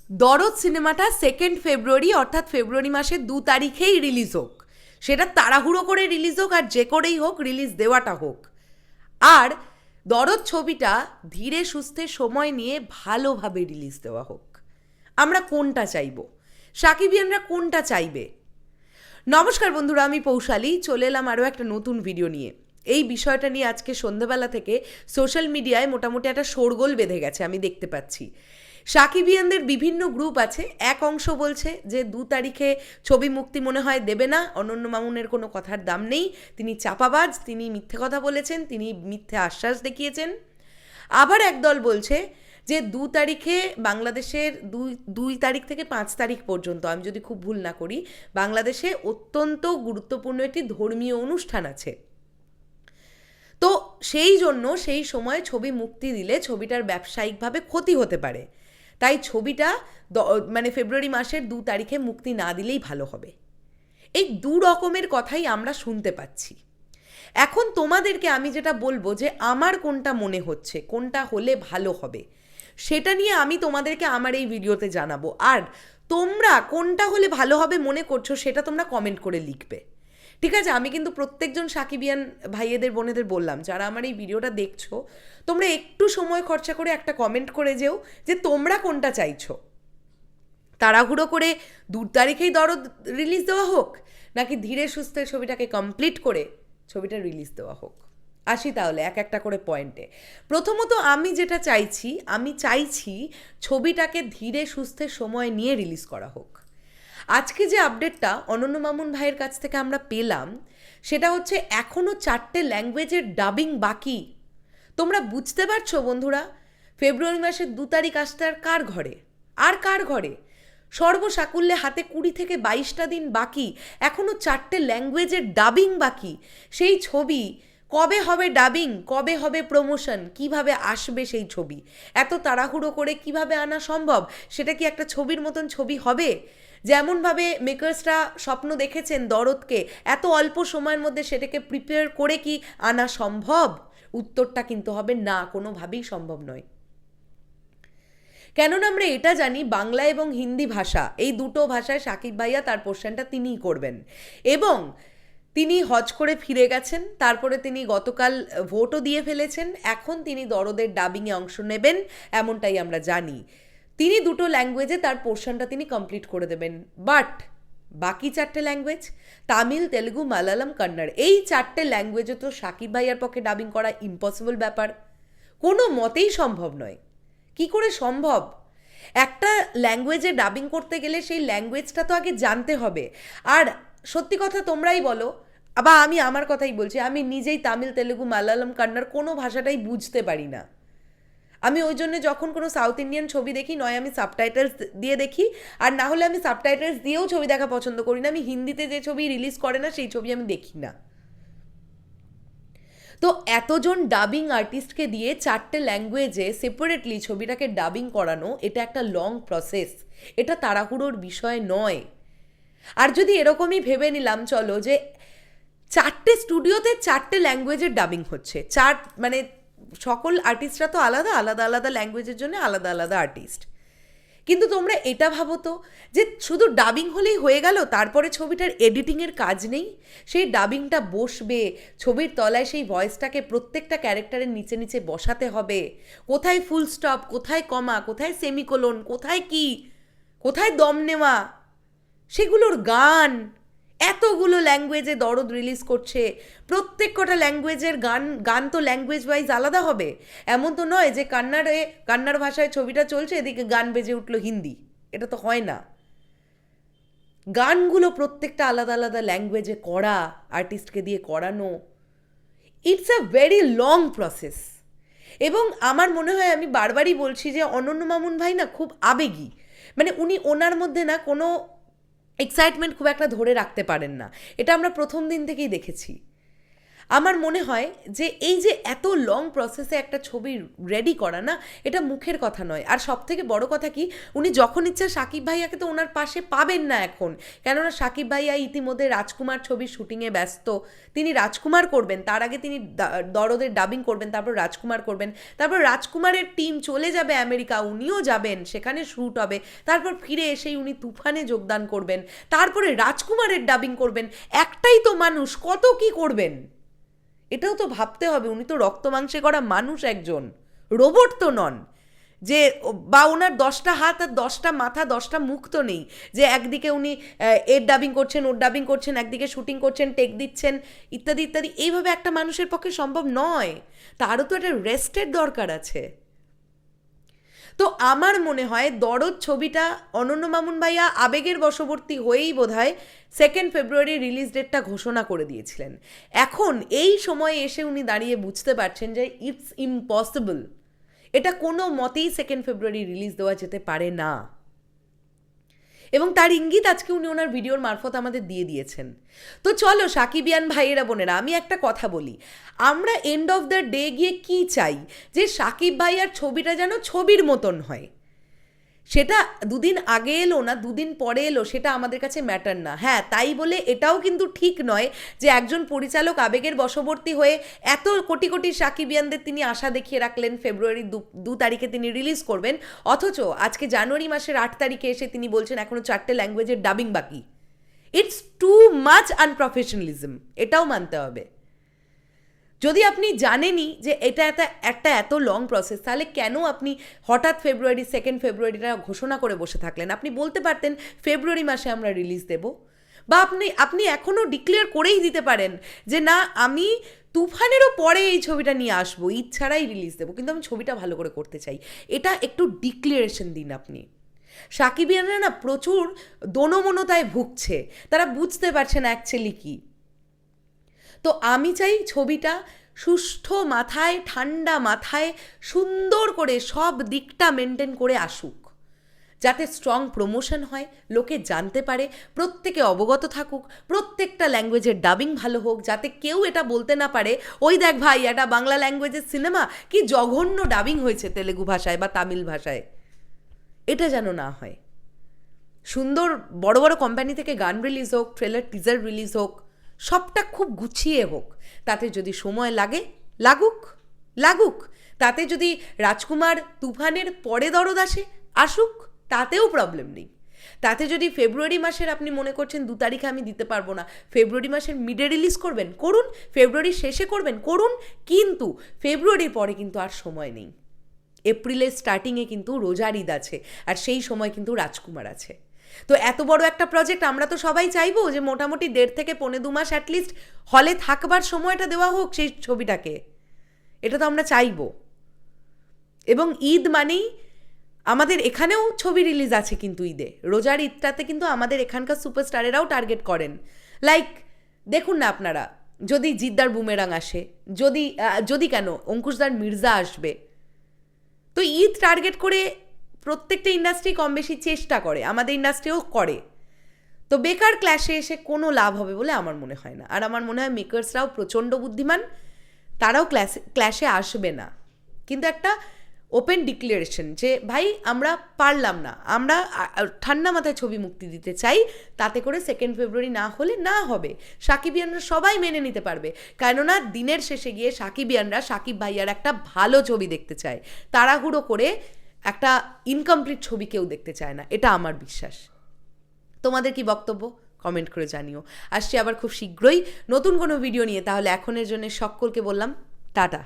দরদ সিনেমাটা 2 ফেব্রুয়ারি অর্থাৎ ফেব্রুয়ারি মাসের 2 তারিখেই রিলিজ হোক, সেটা তাড়াহুড়ো করে রিলিজ হোক আর যে করেই হোক রিলিজ দেওয়াটা হোক। আর দরদ ছবিটা ধীরে সুস্থে সময় নিয়ে ভালোভাবে রিলিজ দেওয়া হোক। আমরা কোনটা চাইবো? সাকিবিয়ানরা কোনটা চাইবে? নমস্কার বন্ধুরা, আমি পৌশালী চলে এলাম আরও একটা নতুন ভিডিও নিয়ে। এই বিষয়টা নিয়ে আজকে সন্ধ্যেবেলা থেকে সোশ্যাল মিডিয়ায় মোটামুটি একটা শোরগোল বেঁধে গেছে, আমি দেখতে পাচ্ছি। সাকিবিয়ানদের বিভিন্ন গ্রুপ আছে, এক অংশ বলছে যে 2 তারিখে ছবি মুক্তি মনে হয় দেবে না, অনন্য মামুনের কোনো কথার দাম নেই, তিনি চাপাবাজ, তিনি মিথ্যে কথা বলেছেন, তিনি মিথ্যে আশ্বাস দেখিয়েছেন। আবার একদল বলছে যে 2 তারিখে বাংলাদেশের 2 তারিখ থেকে 5 তারিখ পর্যন্ত, আমি যদি খুব ভুল না করি, বাংলাদেশে অত্যন্ত গুরুত্বপূর্ণ একটি ধর্মীয় অনুষ্ঠান আছে। তো সেই জন্য সেই সময় ছবি মুক্তি দিলে ছবিটার ব্যবসায়িকভাবে ক্ষতি হতে পারে, তাই ছবিটা মানে ফেব্রুয়ারি মাসের 2 তারিখে মুক্তি না দিলেই ভালো হবে। এই 2 রকমের কথাই আমরা শুনতে পাচ্ছি। এখন তোমাদেরকে আমি যেটা বলবো যে আমার কোনটা মনে হচ্ছে, কোনটা হলে ভালো হবে, সেটা নিয়ে আমি তোমাদেরকে আমার এই ভিডিওতে জানাবো। আর তোমরা কোনটা হলে ভালো হবে মনে করছো সেটা তোমরা কমেন্ট করে লিখবে, ঠিক আছে? আমি কিন্তু প্রত্যেকজন সাকিবিয়ান ভাইয়েদের বোনেদের বললাম, যারা আমার এই ভিডিওটা দেখছো, তোমরা একটু সময় খরচা করে একটা কমেন্ট করে যেও যে তোমরা কোনটা চাইছো। তাড়াহুড়ো করে 2 তারিখেই দরদ রিলিজ দেওয়া হোক, নাকি ধীরে সুস্থে ছবিটাকে কমপ্লিট করে ছবিটা রিলিজ দেওয়া হোক। আসি তাহলে এক একটা করে পয়েন্টে। প্রথমত আমি যেটা চাইছি, আমি চাইছি ছবিটাকে ধীরে সুস্থে সময় নিয়ে রিলিজ করা হোক। আজকে যে আপডেটটা অনন্য মামুন ভাইয়ের কাছ থেকে আমরা পেলাম, সেটা হচ্ছে এখনও 4টে ল্যাঙ্গুয়েজের ডাবিং বাকি। তোমরা বুঝতে পারছো বন্ধুরা, ফেব্রুয়ারি মাসের 2 তারিখ আসতে আর কার ঘরে, আর কার ঘরে? সর্বসাকুল্যে হাতে 20 থেকে 22টা দিন বাকি, এখনও 4টে ল্যাঙ্গুয়েজের ডাবিং বাকি। সেই ছবি কবে হবে ডাবিং, কবে হবে প্রমোশন, কিভাবে আসবে সেই ছবি? এত তাড়াহুড়ো করে কিভাবে আনা সম্ভব? সেটা কি একটা ছবির মতন ছবি হবে? যেমনভাবে মেকার্সরা স্বপ্ন দেখেছেন দরদকে, এত অল্প সময়ের মধ্যে সেটাকে প্রিপেয়ার করে কি আনা সম্ভব? উত্তরটা কিন্তু হবে না, কোনোভাবেই সম্ভব নয়। কেননা আমরা এটা জানি, বাংলা এবং হিন্দি ভাষা, এই দুটো ভাষায় সাকিব ভাইয়া তার পোর্শনটা তিনিই করবেন। এবং তিনি হজ করে ফিরে গেছেন, তারপরে তিনি গতকাল ভোটও দিয়ে ফেলেছেন, এখন তিনি দরদের ডাবিংয়ে অংশ নেবেন এমনটাই আমরা জানি। তিনি 2টো ল্যাঙ্গুয়েজে তার পোর্শনটা তিনি কমপ্লিট করে দেবেন। বাট বাকি 4টে ল্যাঙ্গুয়েজ, তামিল, তেলুগু, মালায়ালাম, কন্নড়, এই 4টে ল্যাঙ্গুয়েজে তো সাকিব ভাইয়ার পক্ষে ডাবিং করা ইম্পসিবল ব্যাপার, কোনো মতেই সম্ভব নয়। কি করে সম্ভব? একটা ল্যাঙ্গুয়েজে ডাবিং করতে গেলে সেই ল্যাঙ্গুয়েজটা তো আগে জানতে হবে। আর সত্যি কথা তোমরাই বলো, বা আমি আমার কথাই বলছি, আমি নিজেই তামিল, তেলুগু, মালায়ালাম, কন্নড় কোনো ভাষাটাই বুঝতে পারি না। আমি ওই জন্য যখন কোনো সাউথ ইন্ডিয়ান ছবি দেখি, নয় আমি সাবটাইটেলস দিয়ে দেখি, আর না হলে আমি সাবটাইটেলস দিয়েও ছবি দেখা পছন্দ করি না। আমি হিন্দিতে যে ছবি রিলিজ করে না সেই ছবি আমি দেখি না। তো এতজন ডাবিং আর্টিস্টকে দিয়ে 4টে ল্যাঙ্গুয়েজে সেপারেটলি ছবিটাকে ডাবিং করানো, এটা একটা লং প্রসেস, এটা তাড়াহুড়োর বিষয় নয়। আর যদি এরকমই ভেবে নিলাম চলো যে 4টে স্টুডিওতে 4টে ল্যাঙ্গুয়েজের ডাবিং হচ্ছে, মানে সকল আর্টিস্টরা তো আলাদা আলাদা আলাদা ল্যাঙ্গুয়েজের জন্য আলাদা আলাদা আর্টিস্ট, কিন্তু তোমরা এটা ভাবো তো যে শুধু ডাবিং হলেই হয়ে গেল, তারপরে ছবিটার এডিটিংয়ের কাজ নেই? সেই ডাবিংটা বসবে, ছবির তলায় সেই ভয়েসটাকে প্রত্যেকটা ক্যারেক্টারের নিচে নিচে বসাতে হবে। কোথায় ফুল স্টপ, কোথায় কমা, কোথায় সেমিকোলন, কোথায় কি, কোথায় দম নেওয়া, সেগুলোর গান। এতগুলো ল্যাঙ্গুয়েজে দরদ রিলিজ করছে, প্রত্যেক কটা ল্যাঙ্গুয়েজের গান তো ল্যাঙ্গুয়েজ ওয়াইজ আলাদা হবে। এমন তো নয় যে কান্নাড় ভাষায় ছবিটা চলছে, এদিকে গান বেজে উঠলো হিন্দি, এটা তো হয় না। গানগুলো প্রত্যেকটা আলাদা আলাদা ল্যাঙ্গুয়েজে করা, আর্টিস্টকে দিয়ে করানো, it's a very long process. এবং আমার মনে হয়, আমি বারবারই বলছি যে অনন্য মামুন ভাই না খুব আবেগী, মানে উনি ওনার মধ্যে না কোনো এক্সাইটমেন্ট খুব একটা ধরে রাখতে পারেন না, এটা আমরা প্রথম দিন থেকেই দেখেছি। আমার মনে হয় যে এই যে এত লং প্রসেসে একটা ছবি রেডি করা না, এটা মুখের কথা নয়। আর সব থেকে বড় কথা কি, উনি যখন ইচ্ছা সাকিব ভাইয়াকে তো ওনার পাশে পাবেন না এখন, কেননা সাকিব ভাইয়া ইতিমধ্যে রাজকুমার ছবির শুটিংয়ে ব্যস্ত। তিনি রাজকুমার করবেন, তার আগে তিনি দরদের ডাবিং করবেন, তারপর রাজকুমার করবেন, তারপর রাজকুমারের টিম চলে যাবে আমেরিকা, উনিও যাবেন, সেখানে শ্যুট হবে, তারপর ফিরে এসেই উনি তুফানে যোগদান করবেন, তারপরে রাজকুমারের ডাবিং করবেন। একটাই তো মানুষ, কত কি করবেন, এটাও তো ভাবতে হবে। উনি তো রক্ত মাংসে করা মানুষ, একজন রোবট তো নন, যে বা ওনার 10টা হাত আর 10টা মাথা 10টা মুখ তো নেই, যে একদিকে উনি এর ডাবিং করছেন, ওর ডাবিং করছেন, একদিকে শুটিং করছেন, টেক দিচ্ছেন, ইত্যাদি ইত্যাদি। এইভাবে একটা মানুষের পক্ষে সম্ভব নয়, তারও তো একটা রেস্টের দরকার আছে। তো আমার মনে হয় দরদ ছবিটা অনন্য মামুন ভাইয়া আবেগের বশবর্তী হয়েই বোধহয় 2 ফেব্রুয়ারি রিলিজ ডেটটা ঘোষণা করে দিয়েছিলেন। এখন এই সময়ে এসে উনি দাঁড়িয়ে বুঝতে পারছেন যে ইটস ইম্পসিবল, এটা কোনো মতেই 2 ফেব্রুয়ারি রিলিজ দেওয়া যেতে পারে না, এবং তার ইঙ্গিত আজকে উনি ওনার ভিডিওর মারফত আমাদের দিয়ে দিয়েছেন। তো চলো সাকিবিয়ান ভাইয়েরা বোনেরা, আমি একটা কথা বলি, আমরা এন্ড অফ দ্য ডে গিয়ে কি চাই, যে সাকিব ভাইয়ার ছবিটা যেন ছবির মতন হয়। সেটা দুদিন আগে এলো না দুদিন পরে এলো, সেটা আমাদের কাছে ম্যাটার না। হ্যাঁ, তাই বলে এটাও কিন্তু ঠিক নয় যে একজন পরিচালক আবেগের বশবর্তী হয়ে এত কোটি কোটি সাকিবিয়ানদের তিনি আশা দেখিয়ে রাখলেন ফেব্রুয়ারি 2 তারিখে তিনি রিলিজ করবেন, অথচ আজকে জানুয়ারি মাসের 8 তারিখে এসে তিনি বলছেন এখনো 4টে ল্যাঙ্গুয়েজের ডাবিং বাকি। ইটস টু মাচ আনপ্রফেশনালিজম, এটাও মানতে হবে। যদি আপনি জানেনই যে এটা একটা এত লং প্রসেস, তাহলে কেন আপনি হঠাৎ 2 ফেব্রুয়ারিটা ঘোষণা করে বসে থাকলেন? আপনি বলতে পারতেন ফেব্রুয়ারি মাসে আমরা রিলিজ দেব, বা আপনি এখনও ডিক্লেয়ার করেই দিতে পারেন যে না, আমি তুফানেরও পরে এই ছবিটা নিয়ে আসবো, ঈদ ছাড়াই রিলিজ দেবো, কিন্তু আমি ছবিটা ভালো করে করতে চাই। এটা একটু ডিক্লারেশন দিন আপনি। সাকিবিয়ানরা না প্রচুর দোনমনতায় ভুগছে, তারা বুঝতে পারছে না অ্যাকচুয়ালি কী। তো আমি চাই ছবিটা সুষ্ঠু মাথায়, ঠান্ডা মাথায়, সুন্দর করে সব দিকটা মেনটেন করে আসুক, যাতে স্ট্রং প্রমোশন হয়, লোকে জানতে পারে, প্রত্যেকে অবগত থাকুক, প্রত্যেকটা ল্যাঙ্গুয়েজের ডাবিং ভালো হোক, যাতে কেউ এটা বলতে না পারে ওই দেখ ভাই এটা বাংলা ল্যাঙ্গুয়েজের সিনেমা, কি জঘন্য ডাবিং হয়েছে তেলেগু ভাষায় বা তামিল ভাষায়। এটা যেন না হয়। সুন্দর বড় বড় কোম্পানি থেকে গান রিলিজ হোক, ট্রেলার টিজার রিলিজ হোক, সবটা খুব গুছিয়ে হোক। তাতে যদি সময় লাগে লাগুক, তাতে যদি রাজকুমার তুফানের পরে দরদ আসুক, তাতেও প্রবলেম নেই। তাতে যদি ফেব্রুয়ারি মাসের আপনি মনে করছেন 2 তারিখে আমি দিতে পারবো না, ফেব্রুয়ারি মাসের মিডে রিলিজ করবেন, করুন, ফেব্রুয়ারির শেষে করবেন, করুন, কিন্তু ফেব্রুয়ারির পরে কিন্তু আর সময় নেই। এপ্রিলের স্টার্টিংয়ে কিন্তু রোজার ঈদ আছে, আর সেই সময় কিন্তু রাজকুমার আছে। তো এত বড় একটা প্রজেক্ট আমরা তো সবাই চাইবো যে মোটামুটি 1.5 থেকে 2.5 মাস অ্যাটলিস্ট হলে থাকবার সময়টা দেওয়া হোক সেই ছবিটাকে, এটা তো আমরা চাইবো। এবং ঈদ মানেই আমাদের এখানেও ছবি রিলিজ আছে, কিন্তু ঈদে রোজার ঈদটাতে কিন্তু আমাদের এখানকার সুপারস্টারেরাও টার্গেট করেন। লাইক দেখুন না আপনারা, যদি জিদ্দার বুমেরাং আসে, যদি কেন অঙ্কুশদার মির্জা আসবে, তো ঈদ টার্গেট করে প্রত্যেকটা ইন্ডাস্ট্রি কম বেশি চেষ্টা করে, আমাদের ইন্ডাস্ট্রিও করে। তো বেকার ক্ল্যাশে এসে কোনো লাভ হবে বলে আমার মনে হয় না। আর আমার মনে হয় মেকার্সরাও প্রচণ্ড বুদ্ধিমান, তারাও ক্ল্যাশে আসবে না। কিন্তু একটা ওপেন ডিক্লারেশন যে ভাই আমরা পারলাম না, আমরা ঠান্ডা মাথায় ছবি মুক্তি দিতে চাই, তাতে করে 2 ফেব্রুয়ারি না হলে না হবে, সাকিবিয়ানরা সবাই মেনে নিতে পারবে। কেননা দিনের শেষে গিয়ে সাকিবিয়ানরা সাকিব ভাইয়ার একটা ভালো ছবি দেখতে চায়, তাড়াহুড়ো করে একটা ইনকমপ্লিট ছবি কেউ দেখতে চায় না, এটা আমার বিশ্বাস। তোমাদের কি বক্তব্য কমেন্ট করে জানিও। আসছি আবার খুব শীঘ্রই নতুন কোনো ভিডিও নিয়ে। তাহলে এখনের জন্য সকলকে বললাম টাটা।